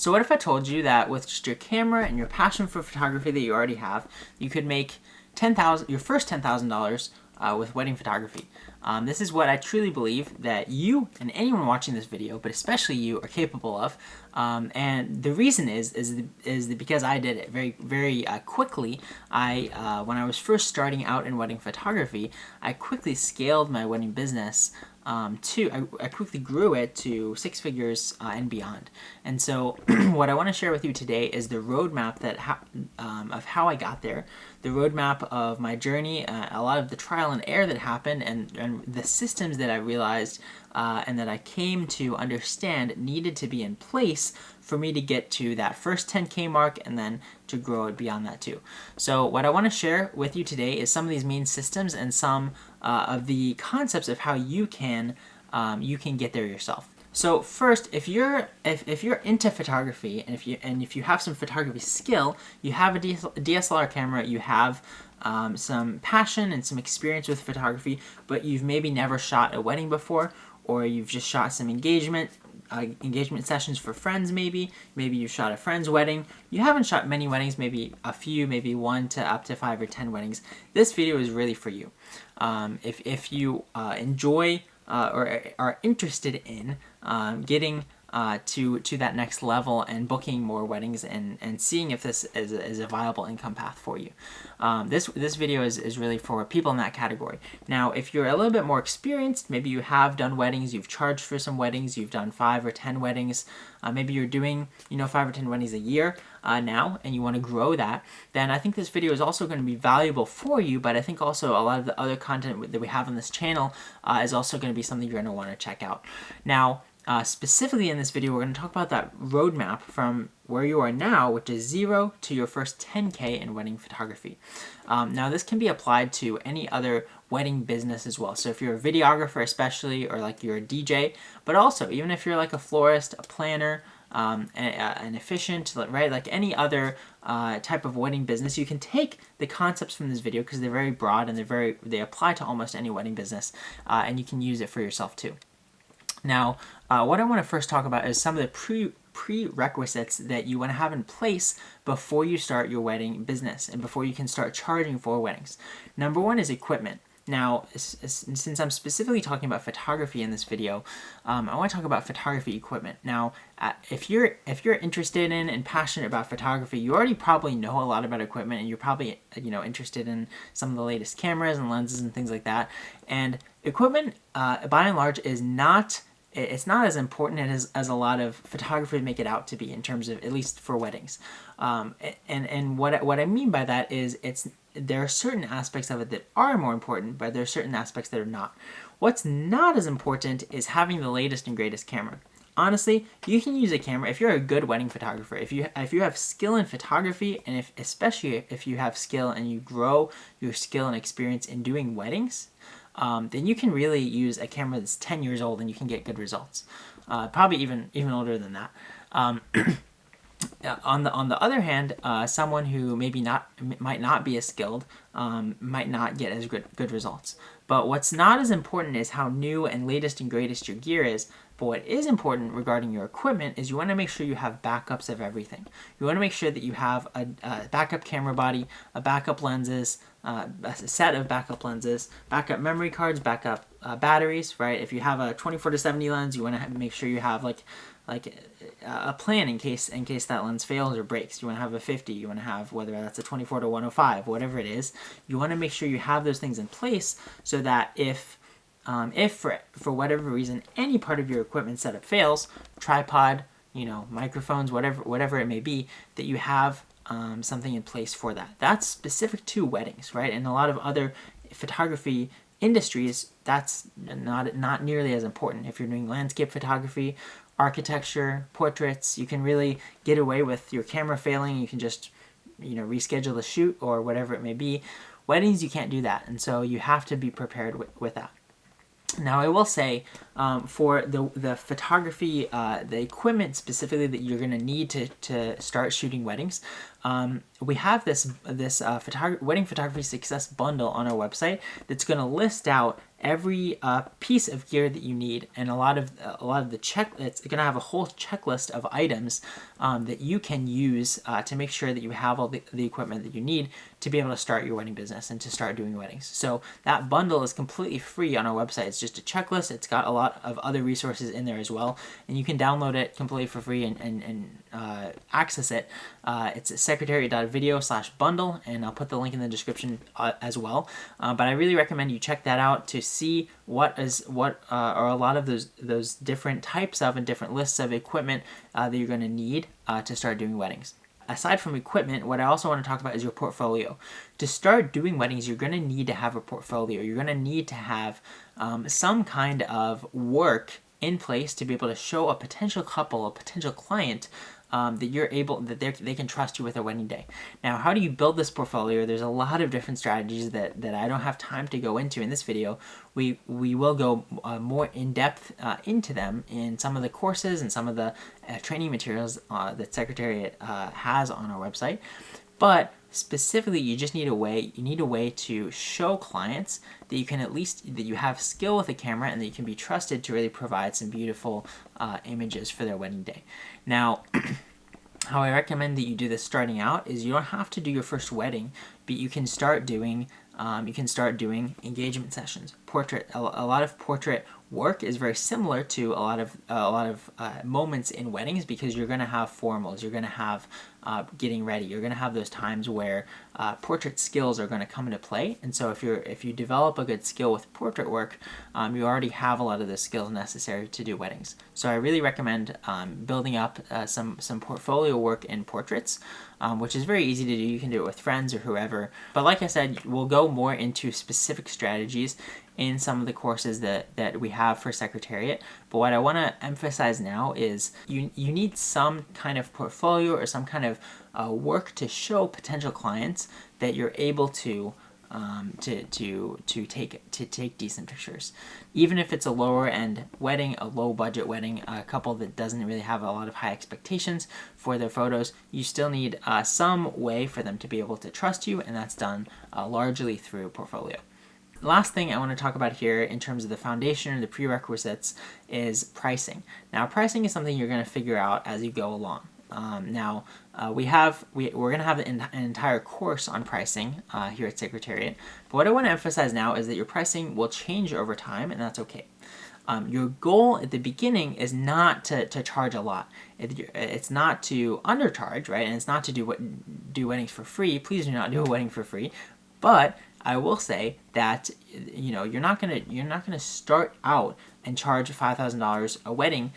So what if I told you that with just your camera and your passion for photography that you already have, you could make your first $10,000 with wedding photography? This is what I truly believe that you and anyone watching this video, but especially you, are capable of. And the reason is because I did it very quickly. When I was first starting out in wedding photography, I quickly scaled my wedding business. I quickly grew it to 6 figures and beyond. And so what I want to share with you today is the roadmap of how I got there, the roadmap of my journey, a lot of the trial and error that happened, and the systems that I realized and that I came to understand needed to be in place for me to get to that first 10K mark and then to grow it beyond that too. So what I want to share with you today is some of these main systems and some of the concepts of how you can get there yourself. So first, if you're into photography and if you have some photography skill, you have a DSLR camera, you have some passion and some experience with photography, but you've maybe never shot a wedding before, or you've just shot some engagement sessions for friends, maybe you shot a friend's wedding. You haven't shot many weddings, maybe a few, maybe 1 to up to 5 or 10 weddings. This video is really for you. If you enjoy or are interested in getting to that next level and booking more weddings and seeing if this is a viable income path for you. This video is really for people in that category. Now, if you're a little bit more experienced, maybe you have done weddings, you've charged for some weddings, you've done 5 or 10 weddings, maybe you're doing 5 or 10 weddings a year now, and you want to grow that, then I think this video is also going to be valuable for you, but I think also a lot of the other content that we have on this channel is also going to be something you're going to want to check out. Now, specifically in this video, we're going to talk about that roadmap from where you are now, which is 0 to your first 10K in wedding photography. Now, this can be applied to any other wedding business as well. So if you're a videographer especially, or like you're a DJ, but also even if you're like a florist, a planner, an efficient, right, like any other type of wedding business, you can take the concepts from this video because they're very broad and they apply to almost any wedding business, and you can use it for yourself too. Now, what I want to first talk about is some of the prerequisites that you want to have in place before you start your wedding business and before you can start charging for weddings. Number one is equipment. Now, since I'm specifically talking about photography in this video, I want to talk about photography equipment. Now, if you're interested in and passionate about photography, you already probably know a lot about equipment, and you're probably interested in some of the latest cameras and lenses and things like that. And equipment, by and large, is not as important as a lot of photographers make it out to be in terms of, at least for weddings. And what I mean by that is there are certain aspects of it that are more important, but there are certain aspects that are not. What's not as important is having the latest and greatest camera. Honestly, you can use a camera if you're a good wedding photographer. If you have skill in photography, and especially if you have skill and you grow your skill and experience in doing weddings, then you can really use a camera that's 10 years old and you can get good results. Probably even older than that. On the other hand, someone who might not be as skilled might not get as good results. But what's not as important is how new and latest and greatest your gear is. But what is important regarding your equipment is you want to make sure you have backups of everything. You want to make sure that you have a backup camera body, a backup lenses, a set of backup lenses, backup memory cards, backup batteries, right? If you have a 24-70 lens, you want to make sure you have like a plan in case that lens fails or breaks. You want to have a 50, you want to have, whether that's a 24-105, whatever it is, you want to make sure you have those things in place so that if for whatever reason any part of your equipment setup fails, tripod, microphones, whatever it may be, that you have something in place for that. That's specific to weddings, right? And a lot of other photography industries, that's not nearly as important. If you're doing landscape photography, architecture, portraits, you can really get away with your camera failing. You can just reschedule the shoot or whatever it may be. Weddings, you can't do that, and so you have to be prepared with that. Now, I will say, for the photography, the equipment specifically that you're going to need to start shooting weddings, we have this wedding photography success bundle on our website that's going to list out every piece of gear that you need, and a lot of the it's going to have a whole checklist of items that you can use to make sure that you have all the equipment that you need to be able to start your wedding business and to start doing weddings. So that bundle is completely free on our website. It's just a checklist. It's got a lot of other resources in there as well, and you can download it completely for free and access it. It's at secretariat.video/bundle, and I'll put the link in the description as well. But I really recommend you check that out to see what are a lot of those different types of and different lists of equipment that you're going to need to start doing weddings. Aside from equipment, what I also want to talk about is your portfolio. To start doing weddings, you're going to need to have a portfolio. You're going to need to have some kind of work in place to be able to show a potential couple, a potential client, that they can trust you with their wedding day. Now, how do you build this portfolio? There's a lot of different strategies that I don't have time to go into in this video. We will go more in depth into them in some of the courses and some of the training materials that Secretariat has on our website. But specifically, you just need a way to show clients that you can that you have skill with a camera and that you can be trusted to really provide some beautiful images for their wedding day. Now, how I recommend that you do this starting out is you don't have to do your first wedding, but you can start doing engagement sessions. A lot of portrait work is very similar to a lot of moments in weddings, because you're going to have formals, you're going to have getting ready, you're going to have those times where portrait skills are going to come into play. And so if you develop a good skill with portrait work, you already have a lot of the skills necessary to do weddings. So I really recommend building up some portfolio work in portraits, which is very easy to do. You can do it with friends or whoever. But like I said, we'll go more into specific strategies in some of the courses that we have for Secretariat. But what I want to emphasize now is you need some kind of portfolio or some kind of work to show potential clients that you're able to take decent pictures. Even if it's a lower end wedding, a low budget wedding, a couple that doesn't really have a lot of high expectations for their photos, you still need some way for them to be able to trust you, and that's done largely through portfolio. Last thing I want to talk about here in terms of the foundation or the prerequisites is pricing. Now, pricing is something you're going to figure out as you go along. We're going to have an entire course on pricing here at Secretariat. But what I want to emphasize now is that your pricing will change over time, and that's okay. Your goal at the beginning is not to charge a lot. It's not to undercharge, right? And it's not to do weddings for free. Please do not do a wedding for free. But I will say that you're not gonna start out and charge $5,000 a wedding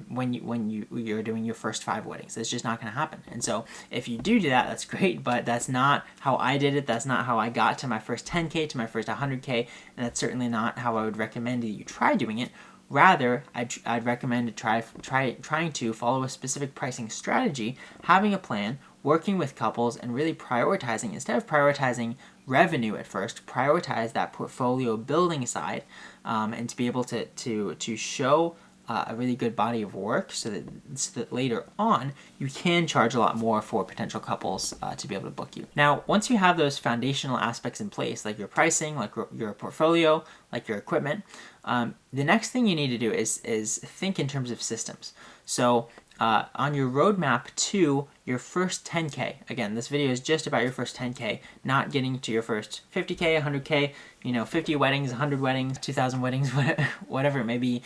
when you're doing your first 5 weddings. It's just not going to happen. And so if you do that, that's great, but that's not how I did it. That's not how I got to my first 10K, to my first 100K, and that's certainly not how I would recommend that you try doing it. Rather, I'd recommend trying to follow a specific pricing strategy, having a plan, working with couples, and really prioritizing. Instead of prioritizing revenue at first, prioritize that portfolio building side, and to be able to show a really good body of work so that later on you can charge a lot more for potential couples to be able to book you. Now, once you have those foundational aspects in place, like your pricing, like your portfolio, like your equipment, the next thing you need to do is think in terms of systems. So on your roadmap to your first 10K, again, this video is just about your first 10K, not getting to your first 50K, 100K, 50 weddings, 100 weddings, 2,000 weddings, whatever it may be.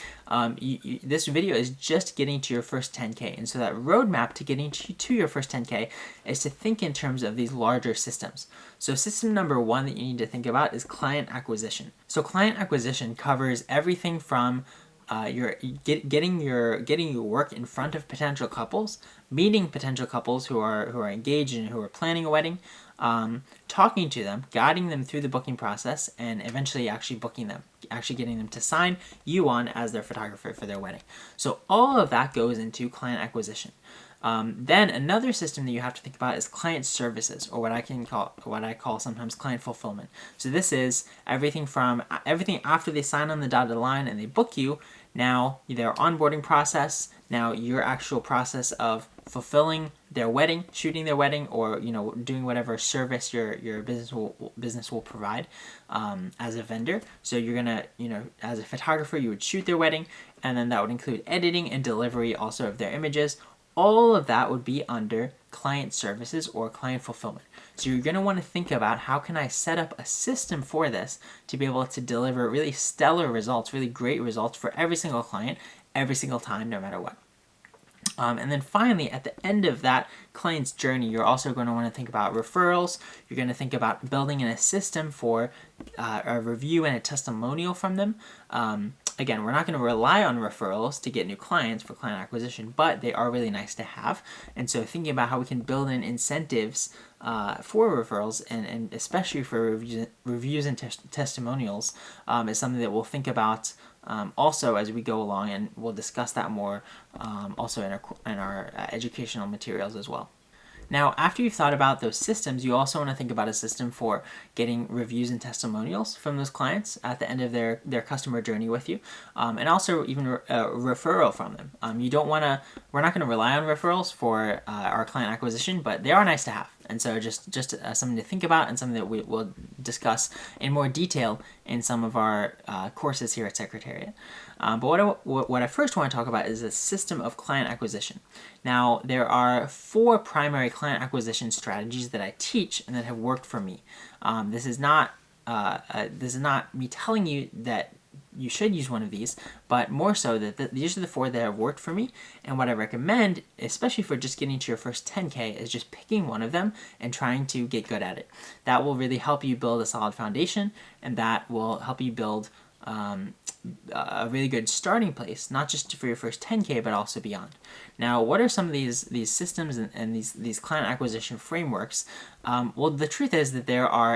This video is just getting to your first 10K. And so that roadmap to getting to your first 10K is to think in terms of these larger systems. So system number 1 that you need to think about is client acquisition. So client acquisition covers everything from getting your work in front of potential couples, meeting potential couples who are engaged and who are planning a wedding, talking to them, guiding them through the booking process, and eventually actually booking them, actually getting them to sign you on as their photographer for their wedding. So all of that goes into client acquisition. Then another system that you have to think about is client services, or what I call sometimes client fulfillment. So this is everything after they sign on the dotted line and they book you. Now their onboarding process, now your actual process of fulfilling their wedding, shooting their wedding, or doing whatever service your business will provide as a vendor. So you're gonna as a photographer, you would shoot their wedding, and then that would include editing and delivery also of their images. All of that would be under client services or client fulfillment. So you're going to want to think about, how can I set up a system for this to be able to deliver really stellar results, really great results for every single client, every single time, no matter what. And then finally, at the end of that client's journey, you're also going to want to think about referrals. You're going to think about building in a system for a review and a testimonial from them. Again, we're not going to rely on referrals to get new clients for client acquisition, but they are really nice to have. And so thinking about how we can build in incentives for referrals and especially for reviews and testimonials is something that we'll think about also as we go along, and we'll discuss that more also in our educational materials as well. Now, after you've thought about those systems, you also want to think about a system for getting reviews and testimonials from those clients at the end of their customer journey with you, and also even a referral from them. We're not going to rely on referrals for our client acquisition, but they are nice to have. And so just something to think about, and something that we will discuss in more detail in some of our courses here at Secretariat. But what I first want to talk about is the system of client acquisition. Now, there are 4 primary client acquisition strategies that I teach and that have worked for me. This is not me telling you that you should use one of these, but more so that these are the 4 that have worked for me. And what I recommend, especially for just getting to your first 10K, is just picking one of them and trying to get good at it. That will really help you build a solid foundation, and that will help you build a really good starting place, not just for your first 10K, but also beyond. Now, what are some of these systems and these client acquisition frameworks? Well, the truth is that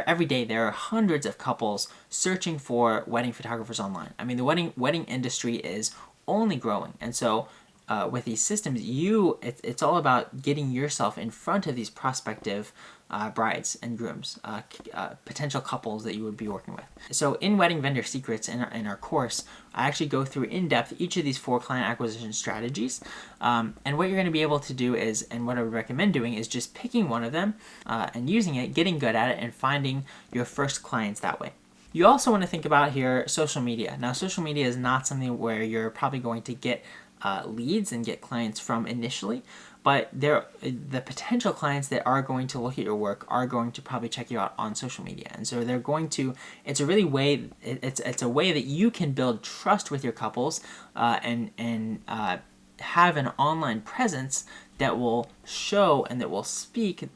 every day there are hundreds of couples searching for wedding photographers online. I mean, the wedding industry is only growing, and so with these systems, it's all about getting yourself in front of these prospective brides and grooms, potential couples that you would be working with. So in Wedding Vendor Secrets, in our course, I actually go through in depth each of these 4 client acquisition strategies. And what you're going to be able to do is, and what I would recommend doing, is just picking one of them and using it, getting good at it, and finding your first clients that way. You also want to think about here social media. Now, social media is not something where you're probably going to get leads and get clients from initially, but the potential clients that are going to look at your work are going to probably check you out on social media, and so they're going to. It's a way that you can build trust with your couples and have an online presence that will show and that will speak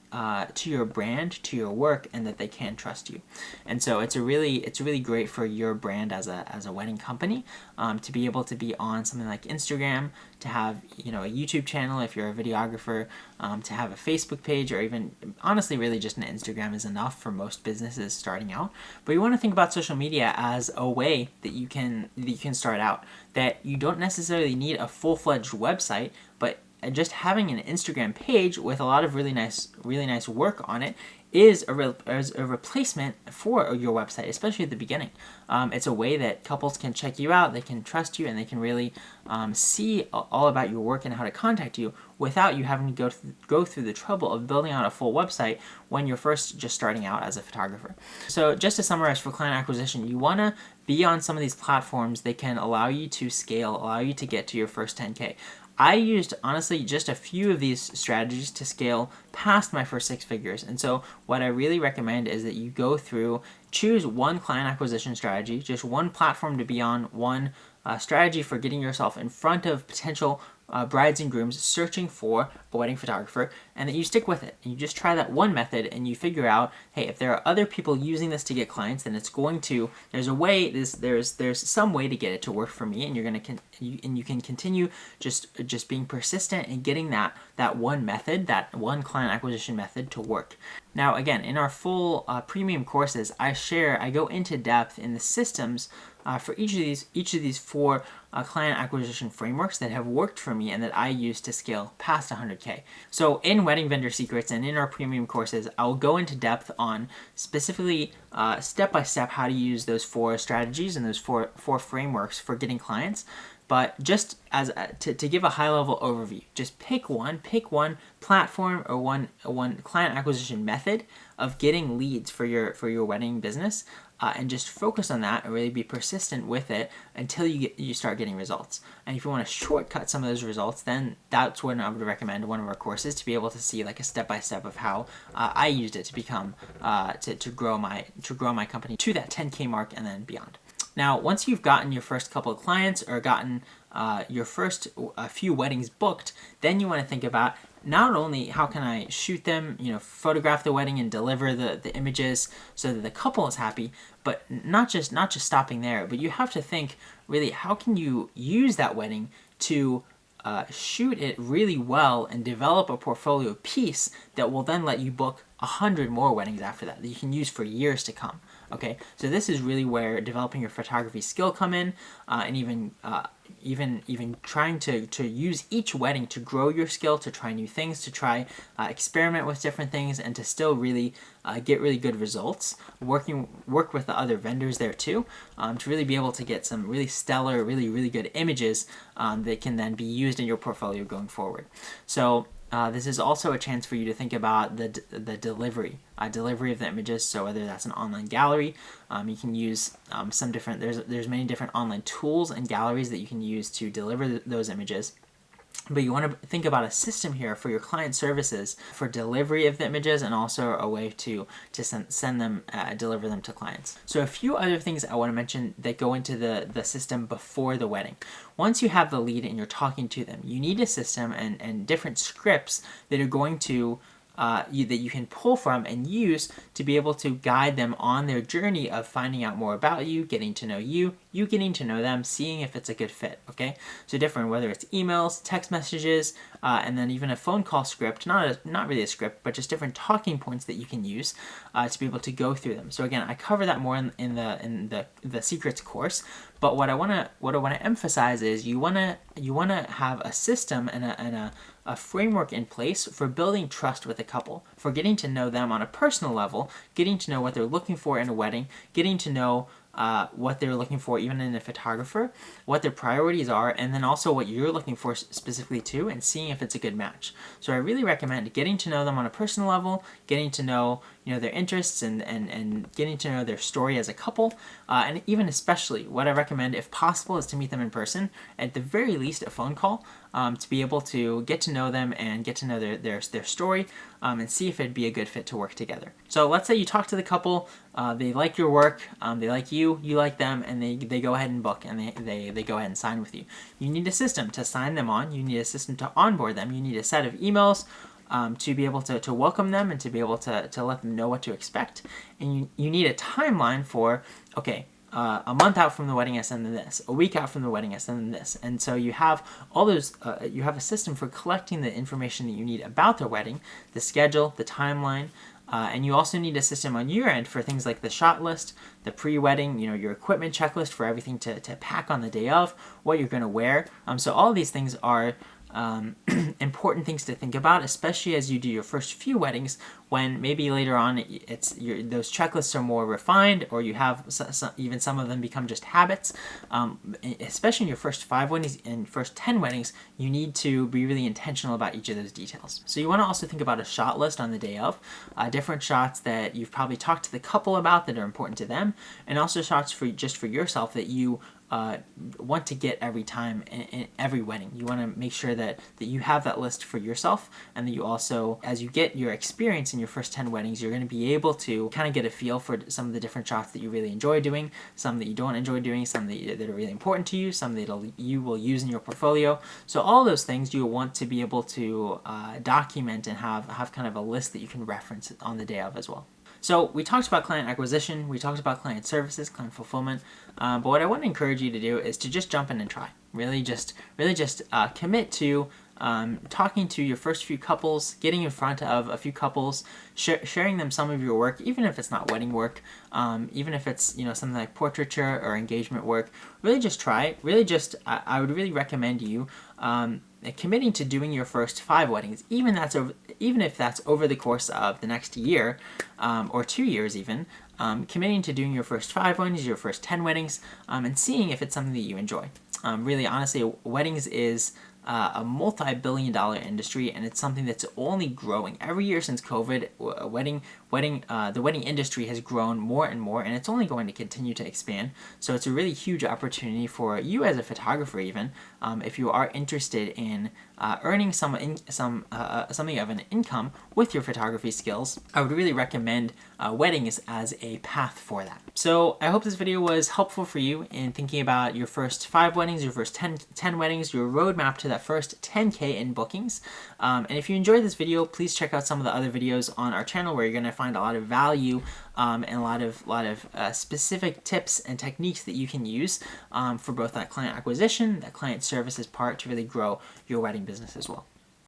to your brand, to your work, and that they can trust you. And so it's really great for your brand as a wedding company to be able to be on something like Instagram, to have a YouTube channel if you're a videographer, to have a Facebook page, or even honestly really just an Instagram is enough for most businesses starting out. But you want to think about social media as a way that you can start out, that you don't necessarily need a full-fledged website, but just having an Instagram page with a lot of really nice work on it is a replacement for your website, especially at the beginning. It's a way that couples can check you out, they can trust you, and they can really see all about your work and how to contact you without you having to go through the trouble of building out a full website when you're first just starting out as a photographer. So just to summarize, for client acquisition, you want to be on some of these platforms that can allow you to scale, allow you to get to your first 10K. I used, honestly, just a few of these strategies to scale past my first 6 figures. And so what I really recommend is that you go through, choose one client acquisition strategy, just one platform to be on, one strategy for getting yourself in front of potential brides and grooms searching for a wedding photographer, and that you stick with it. And you just try that one method, and you figure out, hey, if there are other people using this to get clients, then it's going to. There's a way. There's some way to get it to work for me, and you can continue just being persistent and getting that one method, that one client acquisition method to work. Now, again, in our full premium courses, I go into depth in the systems for each of these 4 client acquisition frameworks that have worked for me and that I use to scale past 100K. So in Wedding Vendor Secrets and in our premium courses, I'll go into depth on specifically step by step how to use those 4 strategies and those four frameworks for getting clients. But just as to give a high-level overview, just pick one platform or one client acquisition method of getting leads for your wedding business, and just focus on that and really be persistent with it until you start getting results. And if you want to shortcut some of those results, then that's when I would recommend one of our courses, to be able to see like a step-by-step of how I used it to become to grow my company to that 10K mark and then beyond. Now, once you've gotten your first couple of clients or gotten your first few weddings booked, then you want to think about not only how can I shoot them, photograph the wedding and deliver the images so that the couple is happy, but not just stopping there, but you have to think really, how can you use that wedding to shoot it really well and develop a portfolio piece that will then let you book 100 more weddings after that you can use for years to come. Okay, so this is really where developing your photography skill come in, and even trying to use each wedding to grow your skill, to try new things, to try experiment with different things, and to still really get really good results. Work with the other vendors there too, to really be able to get some really stellar, really good images that can then be used in your portfolio going forward. So this is also a chance for you to think about the delivery of the images. So whether that's an online gallery, you can use some different. There's many different online tools and galleries that you can use to deliver those images. But you want to think about a system here for your client services for delivery of the images, and also a way to send them, deliver them to clients. So a few other things I want to mention that go into the system before the wedding. Once you have the lead and you're talking to them, you need a system and different scripts that are going to that you can pull from and use to be able to guide them on their journey of finding out more about you, getting to know you getting to know them, seeing if it's a good fit, okay? So different, whether it's emails, text messages, and then even a phone call script, not really a script, but just different talking points that you can use to be able to go through them. So again, I cover that more in the secrets course, but what I want to emphasize is you want to have a system and a framework in place for building trust with a couple, for getting to know them on a personal level, getting to know what they're looking for in a wedding, getting to know what they're looking for even in a photographer, what their priorities are, and then also what you're looking for specifically too, and seeing if it's a good match. So I really recommend getting to know them on a personal level, getting to know their interests, and getting to know their story as a couple, and even especially what I recommend, if possible, is to meet them in person, at the very least a phone call, to be able to get to know them and get to know their story, and see if it'd be a good fit to work together. So let's say you talk to the couple, they like your work, they like you like them, and they go ahead and book, and they go ahead and sign with you. You need a system to sign them on, you need a system to onboard them, you need a set of emails to be able to welcome them and to be able to let them know what to expect. And you need a timeline for, okay, a month out from the wedding I send them this, a week out from the wedding I send them this. And so you have all those, you have a system for collecting the information that you need about their wedding, the schedule, the timeline, and you also need a system on your end for things like the shot list, the pre-wedding, your equipment checklist for everything to pack on the day of, what you're going to wear. So all of these things are important things to think about, especially as you do your first few weddings, when maybe later on those checklists are more refined, or you have even some of them become just habits. Especially in your first 5 weddings and first 10 weddings, you need to be really intentional about each of those details. So you want to also think about a shot list on the day of, different shots that you've probably talked to the couple about that are important to them, and also shots for yourself that you want to get every time in every wedding. You want to make sure that you have that list for yourself, and that you also, as you get your experience in your first 10 weddings, you're going to be able to kind of get a feel for some of the different shots that you really enjoy doing, some that you don't enjoy doing, some that are really important to you, some that you will use in your portfolio. So all those things you want to be able to document and have kind of a list that you can reference on the day of as well. So we talked about client acquisition, we talked about client services, client fulfillment, but what I want to encourage you to do is to just jump in and try. Really just commit to talking to your first few couples, getting in front of a few couples, sharing them some of your work, even if it's not wedding work, even if it's something like portraiture or engagement work. Really just try. I would really recommend you committing to doing your first 5 weddings, even if that's over the course of the next year, or 2 years even. Committing to doing your first 5 weddings, your first 10 weddings, and seeing if it's something that you enjoy. Really, honestly, weddings is a multi-billion-dollar industry, and it's something that's only growing every year since COVID. The wedding industry has grown more and more, and it's only going to continue to expand. So it's a really huge opportunity for you as a photographer, even if you are interested in earning something of an income with your photography skills. I would really recommend weddings as a path for that. So I hope this video was helpful for you in thinking about your first 5 weddings, your first 10 weddings, your roadmap to that first 10K in bookings. And if you enjoyed this video, please check out some of the other videos on our channel where you're going to find a lot of value and a lot of specific tips and techniques that you can use for both that client acquisition, that client services part to really grow your wedding business as well.